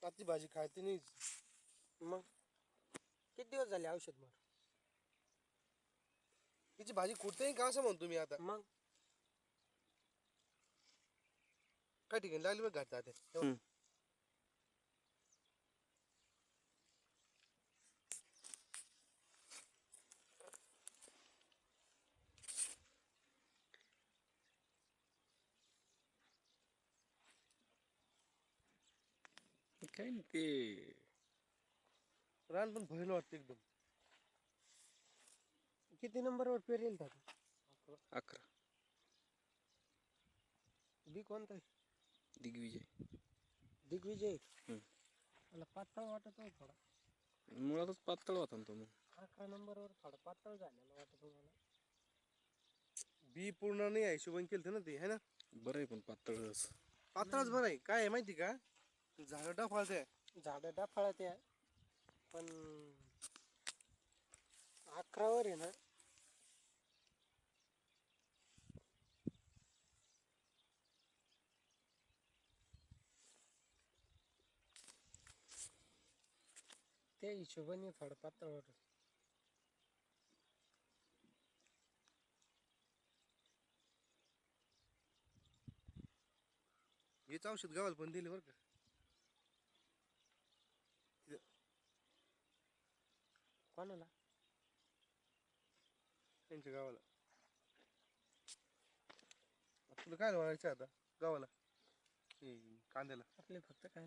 आजची भाजी खायची नाही. मग किती दिवस झाले औषध मार? तिची भाजी कुठतेही का असं म्हणतो मी आता. मग काय ठिकाणी लागली बघ घाट जाते. काय नाही ते रान पण भयान वाटते एकदम. किती नंबरवर पेरेल का? 11 बी कोणता आहे? दिग्विजय. दिग्विजय. हम्म. मला पातळ वाटत हो थोडा. मुळातच पातळ होता ना तो मग. 11 नंबरवर थोडा पातळ झालेला वाटत मला. बी पूर्ण नाही आहे हिशोबाने केलं ना ते है ना. बरं आहे पण पातळच. पात्राच बरं आहे. काय आहे माहिती का झाडं डफाळते. झाडं डाफाळत आहे पण 11 वर आहे ना. त्या हिशोबाने थोडं पातळ वाटत. हेच औषध गावाला पण दिले बरं का. कोणाला? त्यांच्या गावाला. तुला काय म्हणायचं आता गावाला कांद्याला? आपले फक्त काय